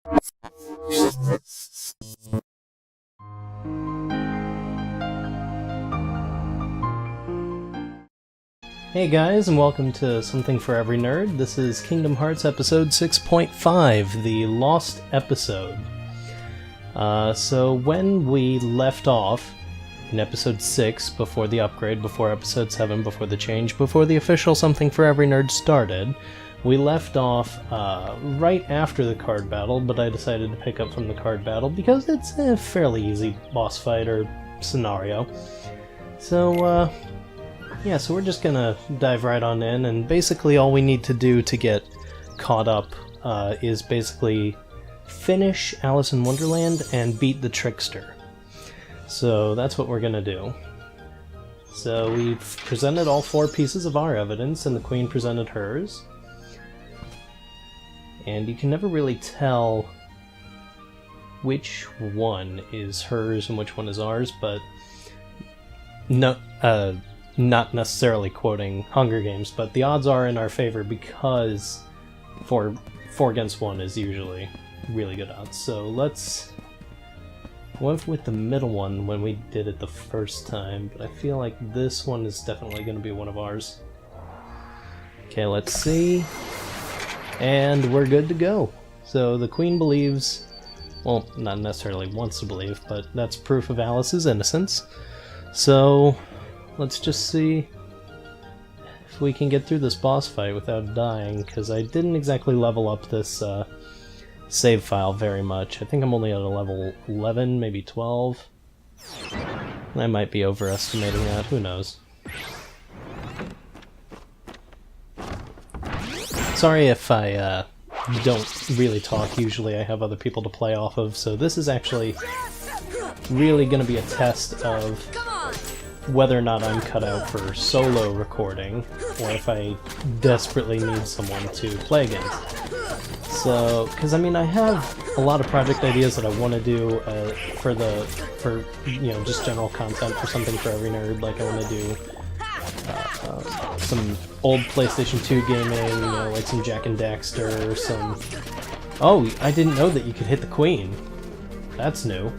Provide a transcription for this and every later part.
Hey guys, and welcome to Something for Every Nerd. This is Kingdom Hearts episode 6.5, the Lost episode. So when we left off in episode 6, before the upgrade, before episode 7, before the change, before the official Something for Every Nerd started, we left off right after the card battle, but I decided to pick up from the card battle because it's a fairly easy boss fight or scenario. So, yeah, so we're just gonna dive right on in, and basically all we need to do to get caught up is basically finish Alice in Wonderland and beat the Trickster. So that's what we're gonna do. So we've presented all 4 pieces of our evidence, and the Queen presented hers. And you can never really tell which one is hers and which one is ours, but no, not necessarily quoting Hunger Games, but the odds are in our favor because 4 against 1 is usually really good odds. So let's went with the middle one when we did it the first time, but I feel like this one is definitely going to be one of ours. Okay, let's see. And we're good to go. So the Queen believes, well, not necessarily wants to believe, but that's proof of Alice's innocence. So let's just see if we can get through this boss fight without dying, because I didn't exactly level up this save file very much. I think I'm only at a level 11, maybe 12. I might be overestimating that, who knows. Sorry if I don't really talk. Usually I have other people to play off of, so this is actually really going to be a test of whether or not I'm cut out for solo recording, or if I desperately need someone to play against. So, because I mean, I have a lot of project ideas that I want to do for you know, just general content for Something for Every Nerd. Like I want to do some old PlayStation 2 gaming, you know, like some Jak and Daxter, some... Oh, I didn't know that you could hit the Queen. That's new.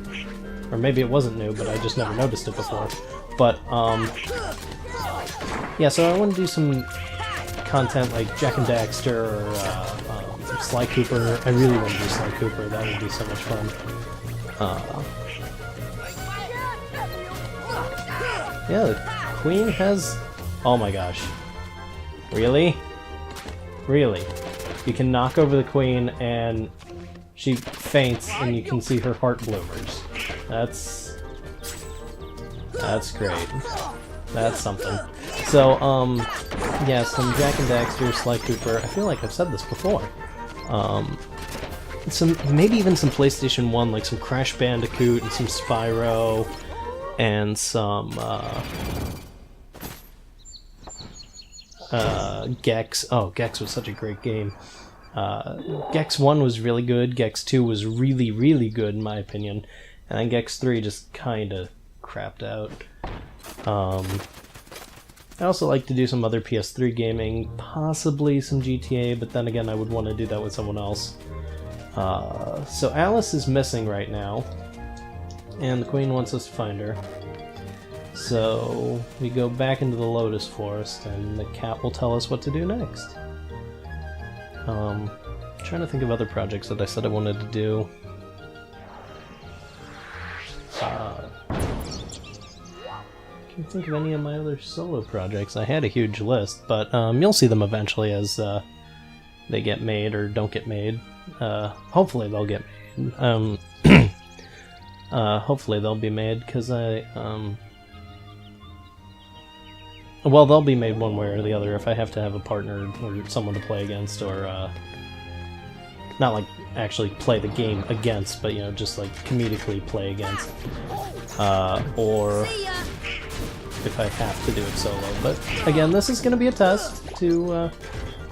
Or maybe it wasn't new, but I just never noticed it before. But, yeah, so I want to do some content like Jak and Daxter or Sly Cooper. I really want to do Sly Cooper, that would be so much fun. Yeah, the Queen has... Oh my gosh. Really? Really? You can knock over the Queen and she faints and you can see her heart bloomers. That's great. That's something. So, yeah, some Jak and Daxter, Sly Cooper. I feel like I've said this before. Maybe even some PlayStation 1, like some Crash Bandicoot and some Spyro, and some, Gex. Oh, Gex was such a great game. Gex 1 was really good, Gex 2 was really, really good in my opinion, and then Gex 3 just kinda crapped out. I also like to do some other PS3 gaming, possibly some GTA, but then again I would want to do that with someone else. So Alice is missing right now, and the Queen wants us to find her. So we go back into the Lotus Forest, and the cat will tell us what to do next. Trying to think of other projects that I said I wanted to do. Can't think of any of my other solo projects. I had a huge list, but you'll see them eventually as they get made or don't get made. Hopefully they'll get made. Hopefully they'll be made, because well, they'll be made one way or the other if I have to have a partner or someone to play against, or not like actually play the game against, but you know, just like comedically play against, or if I have to do it solo. But again, this is going to be a test to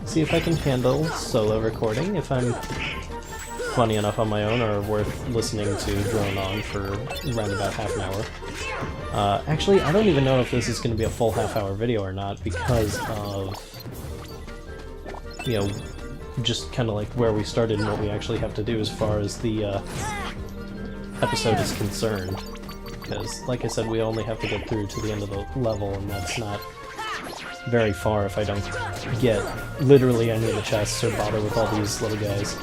see if I can handle solo recording, if I'm funny enough on my own or worth listening to drone on for around about half an hour. Actually, I don't even know if this is going to be a full half-hour video or not, because of, you know, just kind of like where we started and what we actually have to do as far as the episode is concerned. Because, like I said, we only have to get through to the end of the level, and that's not very far if I don't get literally any of the chests or bother with all these little guys.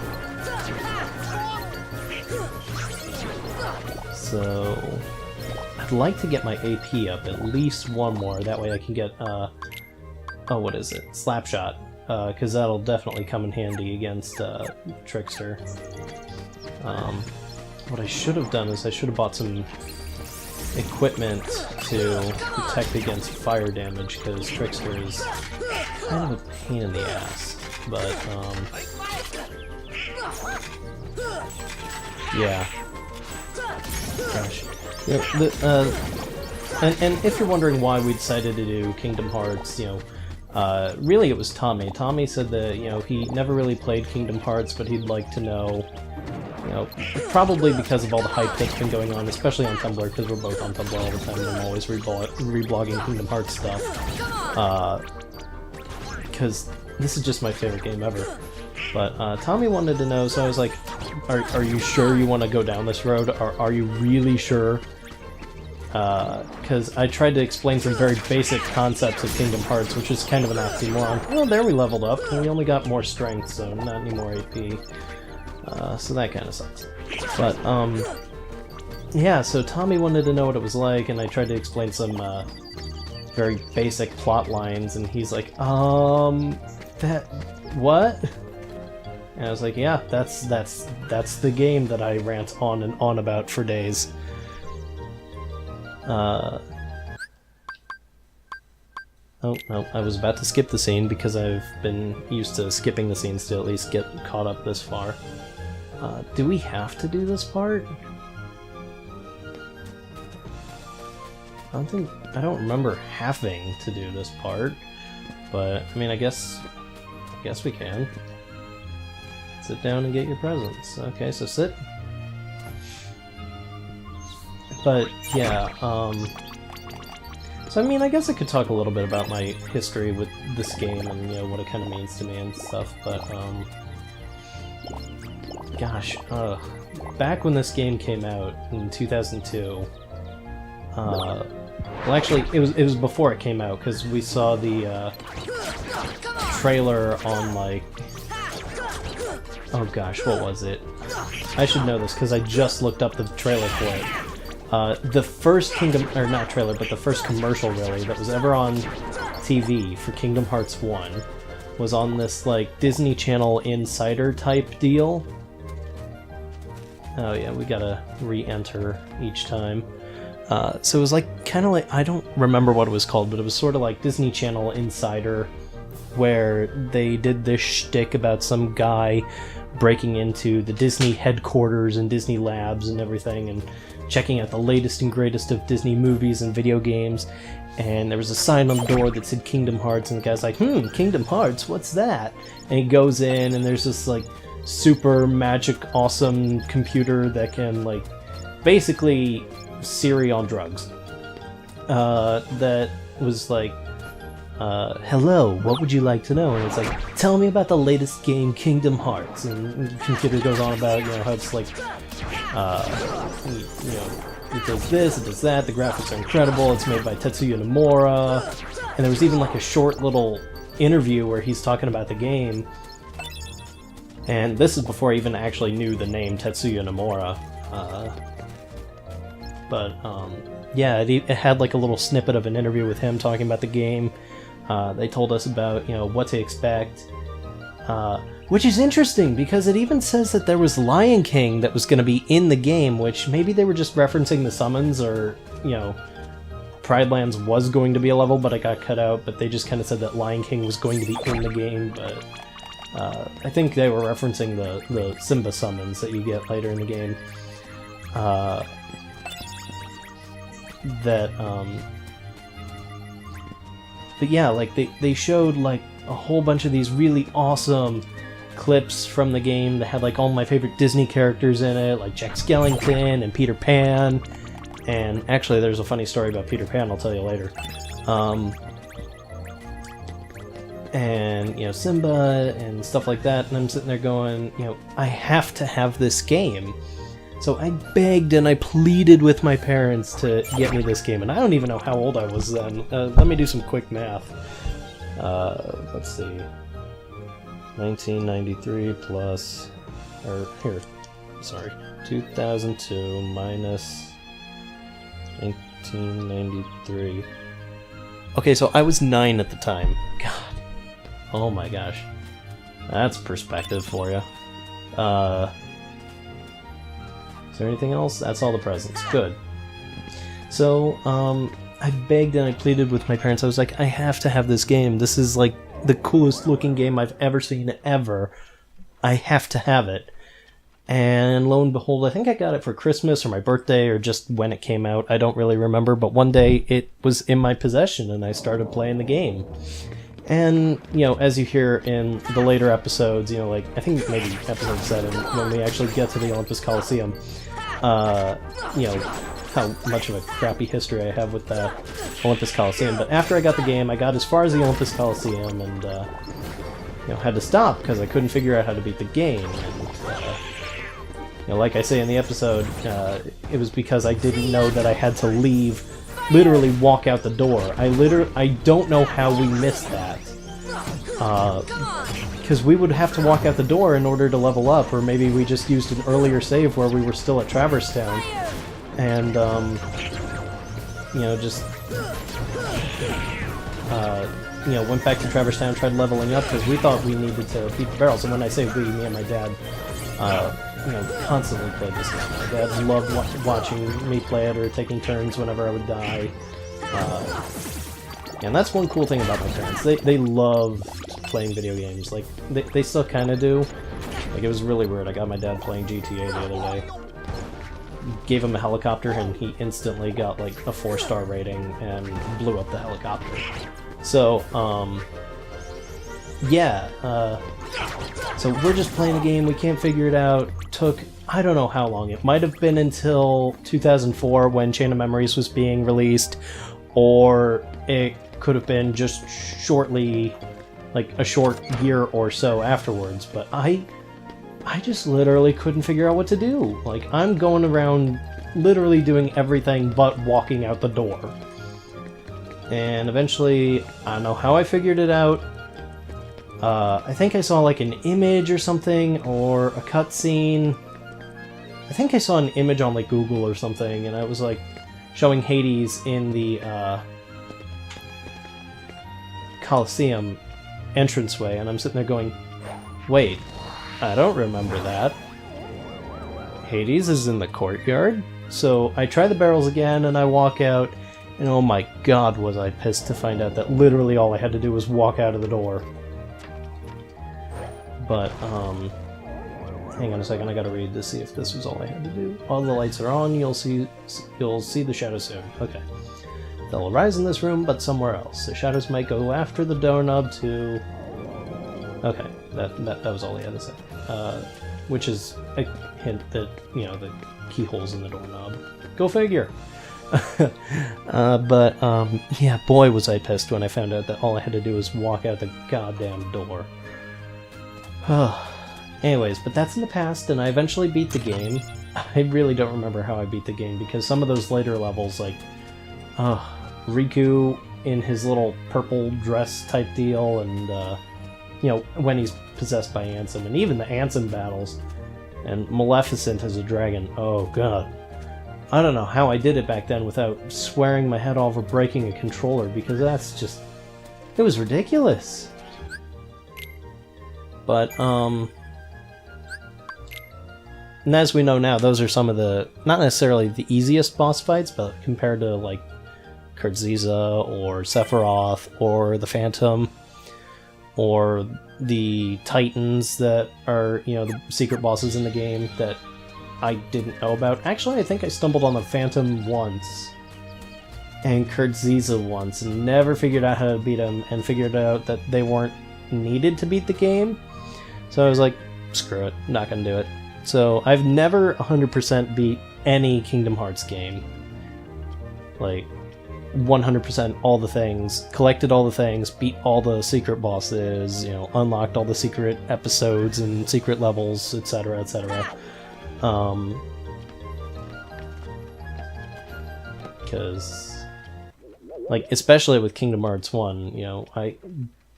So I'd like to get my AP up at least one more, that way I can get, oh, what is it? Slapshot, because that'll definitely come in handy against Trickster. What I should have done is I should have bought some equipment to protect against fire damage, because Trickster is kind of a pain in the ass, but, yeah. Gosh. Yeah, and if you're wondering why we decided to do Kingdom Hearts, you know, really it was Tommy. Tommy said that, you know, he never really played Kingdom Hearts, but he'd like to know, you know, probably because of all the hype that's been going on, especially on Tumblr, because we're both on Tumblr all the time, and I'm always reblogging Kingdom Hearts stuff, because this is just my favorite game ever. But Tommy wanted to know, so I was like, are you sure you want to go down this road? Are you really sure? Because I tried to explain some very basic concepts of Kingdom Hearts, which is kind of an oxymoron. Well, there we leveled up, and we only got more strength, so not any more AP. So that kind of sucks. But, yeah, so Tommy wanted to know what it was like, and I tried to explain some, very basic plot lines, and he's like, what? And I was like, yeah, that's the game that I rant on and on about for days. Oh, no, I was about to skip the scene because I've been used to skipping the scenes to at least get caught up this far. Do we have to do this part? I don't remember having to do this part, but, I mean, I guess we can. Sit down and get your presents. Okay, so sit. But, yeah, so I mean, I guess I could talk a little bit about my history with this game and, you know, what it kind of means to me and stuff, but, gosh, back when this game came out in 2002, well, actually, it was before it came out, because we saw the, trailer on, like, oh gosh, what was it? I should know this, because I just looked up the trailer for it. The first not trailer, but the first commercial, really, that was ever on TV for Kingdom Hearts 1 was on this, like, Disney Channel Insider type deal. Oh yeah, we gotta re-enter each time. So it was like, kind of like, I don't remember what it was called, but it was sort of like Disney Channel Insider, where they did this shtick about some guy breaking into the Disney headquarters and Disney labs and everything, and checking out the latest and greatest of Disney movies and video games, and there was a sign on the door that said Kingdom Hearts, and the guy's like, Kingdom Hearts, what's that? And he goes in, and there's this, like, super magic awesome computer that can, like, basically Siri on drugs. That was like, hello, what would you like to know? And it's like, tell me about the latest game, Kingdom Hearts. And the computer goes on about, you know, how it's like, you know, it does this, it does that, the graphics are incredible, it's made by Tetsuya Nomura. And there was even like a short little interview where he's talking about the game. And this is before I even actually knew the name Tetsuya Nomura. Yeah, it had like a little snippet of an interview with him talking about the game. They told us about, you know, what to expect. Which is interesting, because it even says that there was Lion King that was going to be in the game, which maybe they were just referencing the summons, or, you know, Pride Lands was going to be a level, but it got cut out, but they just kind of said that Lion King was going to be in the game, but I think they were referencing the Simba summons that you get later in the game. But yeah, like, they showed, like, a whole bunch of these really awesome clips from the game that had, like, all my favorite Disney characters in it, like Jack Skellington and Peter Pan, and actually there's a funny story about Peter Pan I'll tell you later. and, you know, Simba and stuff like that, and I'm sitting there going, you know, I have to have this game. So I begged and I pleaded with my parents to get me this game, and I don't even know how old I was then. Let me do some quick math. Let's see. 1993 plus... or, here, sorry. 2002 minus 1993. Okay, so I was 9 at the time. God. Oh my gosh. That's perspective for you. Is there anything else? That's all the presents. Good. So, I begged and I pleaded with my parents. I was like, I have to have this game. This is like the coolest looking game I've ever seen ever. I have to have it. And lo and behold, I think I got it for Christmas or my birthday or just when it came out. I don't really remember, but one day it was in my possession and I started playing the game. And, you know, as you hear in the later episodes, you know, like, I think maybe episode 7, when we actually get to the Olympus Coliseum, you know, how much of a crappy history I have with the Olympus Coliseum. But after I got the game, I got as far as the Olympus Coliseum and, you know, had to stop because I couldn't figure out how to beat the game. And, you know, like I say in the episode, it was because I didn't know that I had to leave, literally walk out the door. I don't know how we missed that. Because we would have to walk out the door in order to level up, or maybe we just used an earlier save where we were still at Traverse Town. And, you know, just, you know, went back to Traverse Town, tried leveling up, because we thought we needed to beat the barrels. And when I say we, me and my dad, you know, constantly played this game. My dad loved watching me play it or taking turns whenever I would die. And that's one cool thing about my parents. They love playing video games. Like, they still kind of do. Like, it was really weird. I got my dad playing GTA the other day. Gave him a helicopter and he instantly got, like, a 4-star rating and blew up the helicopter. So, yeah, so we're just playing a game, we can't figure it out. Took, I don't know how long. It might have been until 2004 when Chain of Memories was being released, or it could have been just shortly, like a short year or so afterwards, but I just literally couldn't figure out what to do. Like, I'm going around literally doing everything but walking out the door. And eventually, I don't know how I figured it out. I think I saw like an image or something, or a cutscene. I think I saw an image on like Google or something, and I was like showing Hades in the Coliseum entranceway, and I'm sitting there going, wait, I don't remember that. Hades is in the courtyard? So I try the barrels again, and I walk out, and oh my god was I pissed to find out that literally all I had to do was walk out of the door. But, hang on a second, I gotta read to see if this was all I had to do. All the lights are on, you'll see the shadow soon. Okay. They'll arise in this room, but somewhere else. The shadows might go after the doorknob to... Okay, that was all he had to say. Which is a hint that, you know, the keyhole's in the doorknob. Go figure! Yeah, boy was I pissed when I found out that all I had to do was walk out the goddamn door. Anyways, but that's in the past, and I eventually beat the game. I really don't remember how I beat the game, because some of those later levels, like, Riku in his little purple dress type deal, and, you know, when he's possessed by Ansem, and even the Ansem battles, and Maleficent as a dragon, oh god. I don't know how I did it back then without swearing my head off or breaking a controller, because that's just... it was ridiculous! But, and as we know now, those are some of the, not necessarily the easiest boss fights, but compared to, like, Kurtziza, or Sephiroth, or the Phantom, or the Titans that are, you know, the secret bosses in the game that I didn't know about. Actually, I think I stumbled on the Phantom once, and Kurtziza once, and never figured out how to beat them, and figured out that they weren't needed to beat the game. So I was like, screw it, not gonna do it. So I've never 100% beat any Kingdom Hearts game. Like, 100% all the things, collected all the things, beat all the secret bosses, you know, unlocked all the secret episodes and secret levels, etc., etc. Because, like, especially with Kingdom Hearts 1, you know, I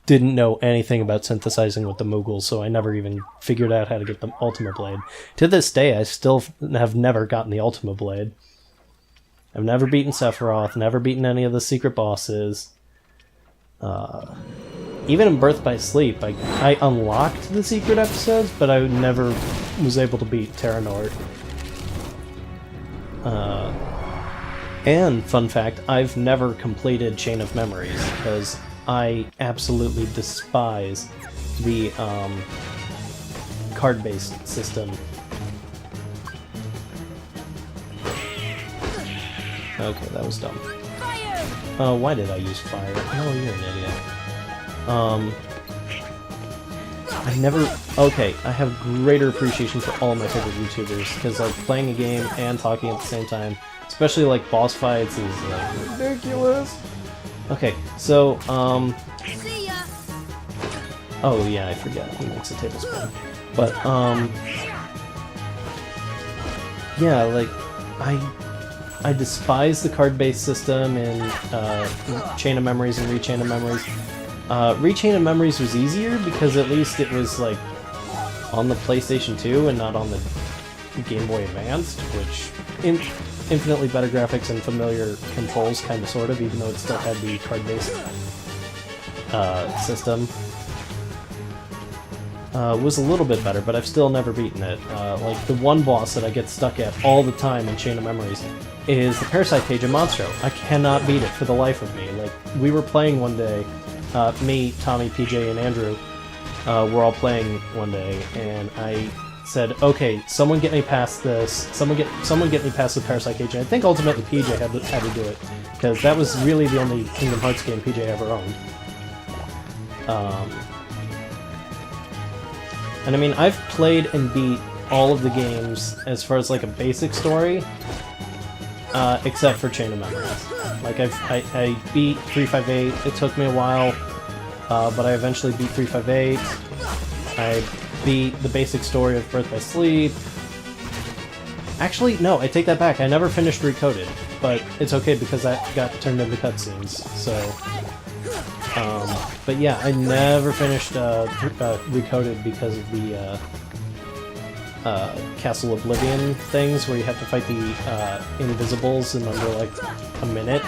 didn't know anything about synthesizing with the Moogles, so I never even figured out how to get the Ultima Blade. To this day, I still have never gotten the Ultima Blade. I've never beaten Sephiroth, never beaten any of the secret bosses. Even in Birth by Sleep, I unlocked the secret episodes, but I never was able to beat Terranort. And, fun fact, I've never completed Chain of Memories, because I absolutely despise the card-based system. Okay, that was dumb. Oh, why did I use fire? Oh, you're an idiot. I never... Okay, I have greater appreciation for all my favorite YouTubers, because, like, playing a game and talking at the same time, especially, like, boss fights is, like, ridiculous. Okay, so, oh, yeah, I forget. He makes a tablespoon. But, yeah, like, I despise the card-based system in Chain of Memories and ReChain of Memories. ReChain of Memories was easier because at least it was like on the PlayStation 2 and not on the Game Boy Advanced, which infinitely better graphics and familiar controls, kind of, sort of, even though it still had the card-based system. Was a little bit better, but I've still never beaten it. Like, the one boss that I get stuck at all the time in Chain of Memories is the Parasite page in Monstro. I cannot beat it for the life of me. Like, we were playing one day, me, Tommy, PJ, and Andrew were all playing one day, and I said, okay, someone get me past this, someone get me past the Parasite page, and I think ultimately PJ had to do it, because that was really the only Kingdom Hearts game PJ ever owned. And I mean, I've played and beat all of the games as far as like a basic story, except for Chain of Memories. Like I beat 358. It took me a while, but I eventually beat 358. I beat the basic story of Birth by Sleep. Actually, no, I take that back. I never finished ReCoded, but it's okay because that got turned into cutscenes. So. But yeah, I never finished ReCoded because of the Castle Oblivion things where you have to fight the Invisibles in under like a minute,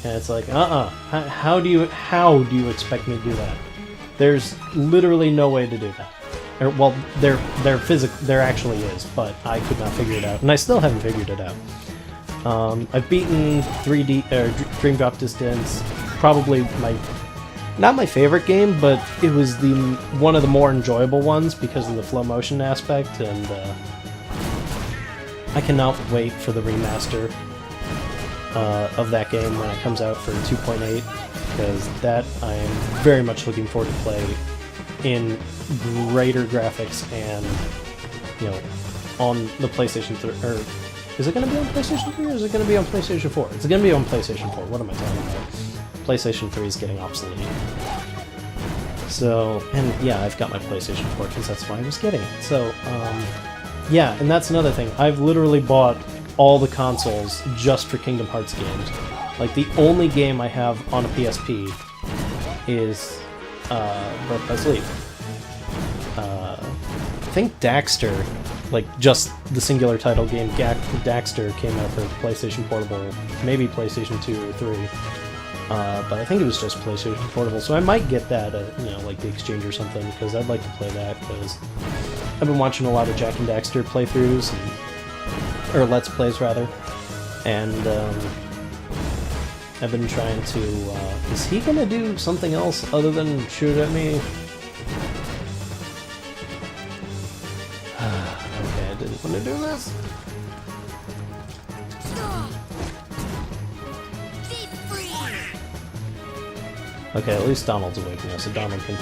and it's like, how do you expect me to do that? There's literally no way to do that. Well, there actually is, but I could not figure it out, and I still haven't figured it out. I've beaten 3D Dream Drop Distance, probably not my favorite game, but it was one of the more enjoyable ones because of the flow motion aspect, and I cannot wait for the remaster of that game when it comes out for 2.8, because that I am very much looking forward to play in greater graphics and, you know, on the PlayStation 3, or is it going to be on PlayStation 3 or is it going to be on PlayStation 4? It's going to be on PlayStation 4, what am I talking about? PlayStation 3 is getting obsolete. So, and yeah, I've got my PlayStation 4 because that's why I was getting it. So, yeah, and that's another thing. I've literally bought all the consoles just for Kingdom Hearts games. Like, the only game I have on a PSP is Birth by Sleep. I think Daxter, like just the singular title game, Daxter came out for PlayStation Portable, maybe PlayStation 2 or 3. But I think it was just PlayStation Portable, so I might get that at, you know, like the Exchange or something, because I'd like to play that, because I've been watching a lot of Jak and Daxter playthroughs, or Let's Plays, rather, and I've been trying to, is he gonna do something else other than shoot at me? Okay, I didn't want to do this. Okay, at least Donald's awake now, so Donald can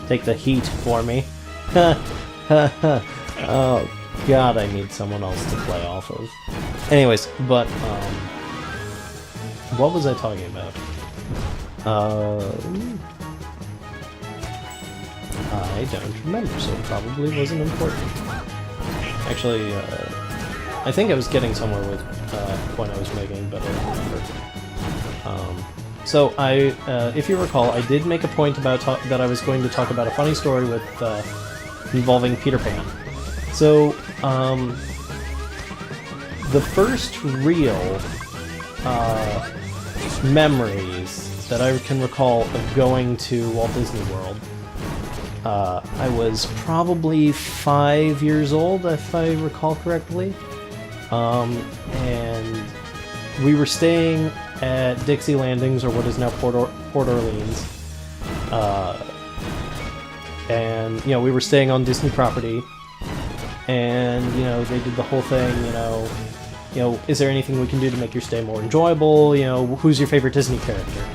take the heat for me. Oh god, I need someone else to play off of. Anyways, but what was I talking about? I don't remember, so it probably wasn't important. Actually, I think I was getting somewhere with the point I was making, but I don't remember. So if you recall, I did make a point about that I was going to talk about a funny story with involving Peter Pan. So the first real memories that I can recall of going to Walt Disney World, I was probably 5 years old, if I recall correctly, and we were staying at Dixie Landings, or what is now Port Orleans, and you know, we were staying on Disney property, and you know, they did the whole thing, you know, is there anything we can do to make your stay more enjoyable? You know, who's your favorite Disney character?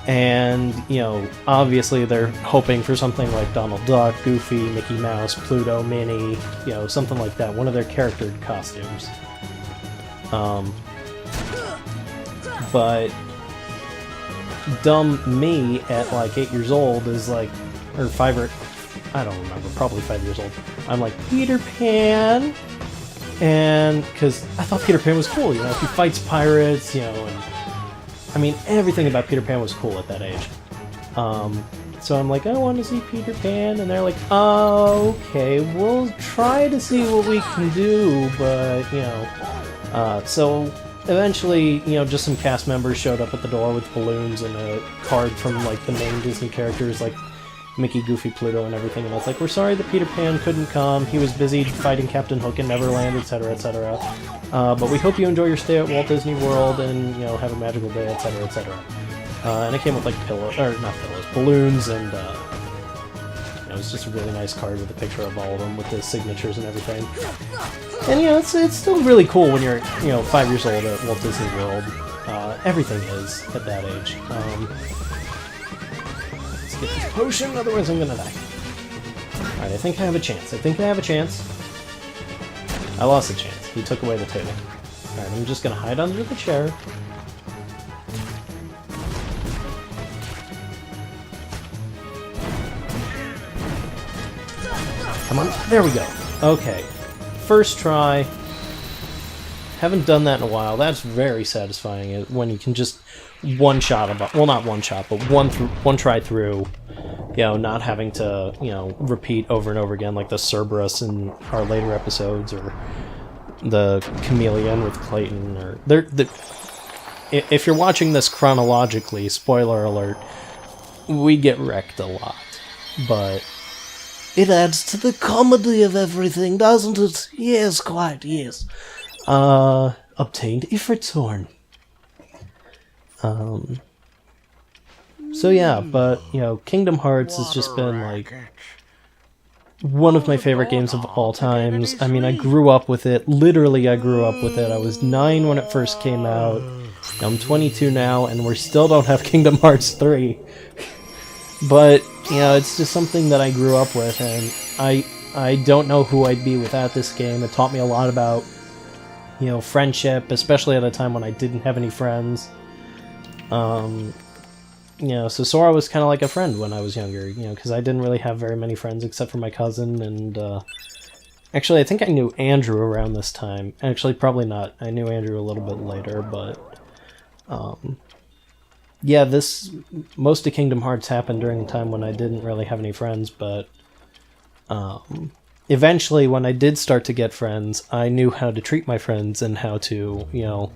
And, you know, obviously they're hoping for something like Donald Duck, Goofy, Mickey Mouse, Pluto, Minnie, you know, something like that. One of their character costumes. But dumb me at like 8 years old is like, or 5 or, I don't remember, probably 5 years old. I'm like, Peter Pan! And, because I thought Peter Pan was cool, you know, he fights pirates, you know, and I mean, everything about Peter Pan was cool at that age. So I'm like, I want to see Peter Pan, and they're like, oh, okay, we'll try to see what we can do, but, you know. So eventually, you know, just some cast members showed up at the door with balloons and a card from, like, the main Disney characters, like Mickey, Goofy, Pluto, and everything, and I was like, we're sorry that Peter Pan couldn't come, he was busy fighting Captain Hook in Neverland, etc., etc., but we hope you enjoy your stay at Walt Disney World and, you know, have a magical day, etc., etc. And it came with, like, balloons, and, it was just a really nice card with a picture of all of them with the signatures and everything. And, you know, it's still really cool when you're, you know, 5 years old at Walt Disney World. Everything is at that age. Let's get this potion, otherwise I'm gonna die. Alright, I think I have a chance. I lost a chance. He took away the table. Alright, I'm just gonna hide under the chair. Come on, there we go. Okay, first try. Haven't done that in a while. That's very satisfying when you can just one-shot a well, not one-shot, but one try through, you know, not having to, you know, repeat over and over again like the Cerberus in our later episodes, or the Chameleon with Clayton, or if you're watching this chronologically, spoiler alert, we get wrecked a lot, but it adds to the comedy of everything, doesn't it? Yes, quite, yes. Obtained Ifrit's Horn. So yeah, but, you know, Kingdom Hearts has just been, like, one of my favorite games of all times. I mean, I grew up with it. Literally, I grew up with it. I was 9 when it first came out. I'm 22 now, and we still don't have Kingdom Hearts 3. But, you know, it's just something that I grew up with, and I don't know who I'd be without this game. It taught me a lot about, you know, friendship, especially at a time when I didn't have any friends. You know, so Sora was kind of like a friend when I was younger, you know, because I didn't really have very many friends except for my cousin, and, actually, I think I knew Andrew around this time. Actually, probably not. I knew Andrew a little bit later, but, yeah, most of Kingdom Hearts happened during a time when I didn't really have any friends, but, eventually, when I did start to get friends, I knew how to treat my friends and how to, you know,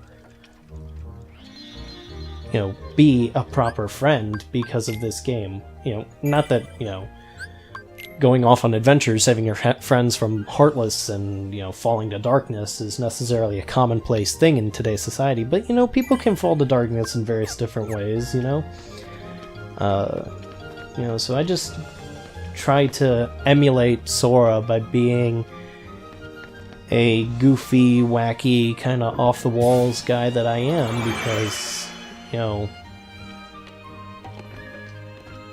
be a proper friend because of this game. You know, not that, you know, going off on adventures, saving your friends from Heartless and, you know, falling to darkness is necessarily a commonplace thing in today's society, but, you know, people can fall to darkness in various different ways, you know? You know, so I just try to emulate Sora by being a goofy, wacky, kind of off-the-walls guy that I am, because, you know,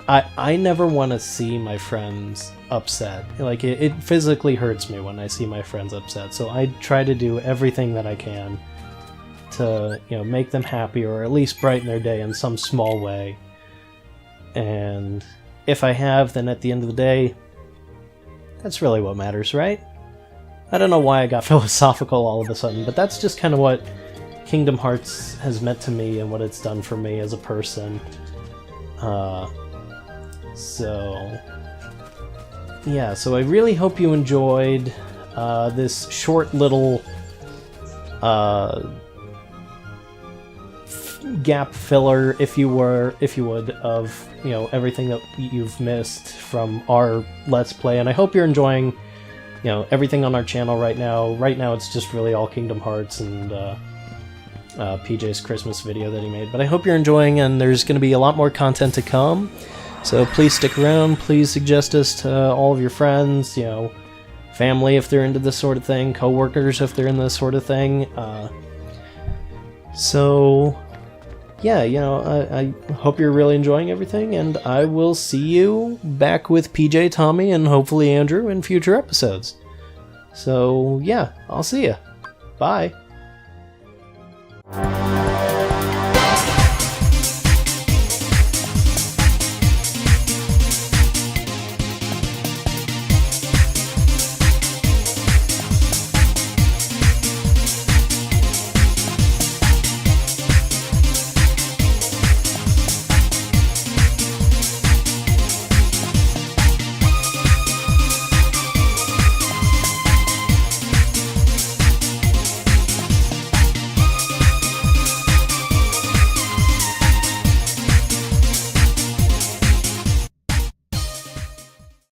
I never want to see my friends upset. Like, it physically hurts me when I see my friends upset, so I try to do everything that I can to, you know, make them happy or at least brighten their day in some small way. And if I have, then at the end of the day, that's really what matters, right? I don't know why I got philosophical all of a sudden, but that's just kind of what Kingdom Hearts has meant to me and what it's done for me as a person. So yeah, so I really hope you enjoyed this short little gap filler, if you would, of, you know, everything that you've missed from our Let's Play. And I hope you're enjoying, you know, everything on our channel right now. Right now it's just really all Kingdom Hearts and PJ's Christmas video that he made. But I hope you're enjoying, and there's going to be a lot more content to come. So please stick around, please suggest us to all of your friends, you know, family if they're into this sort of thing, co-workers if they're in this sort of thing. So yeah, you know, I hope you're really enjoying everything, and I will see you back with PJ, Tommy, and hopefully Andrew in future episodes. So yeah, I'll see ya. Bye.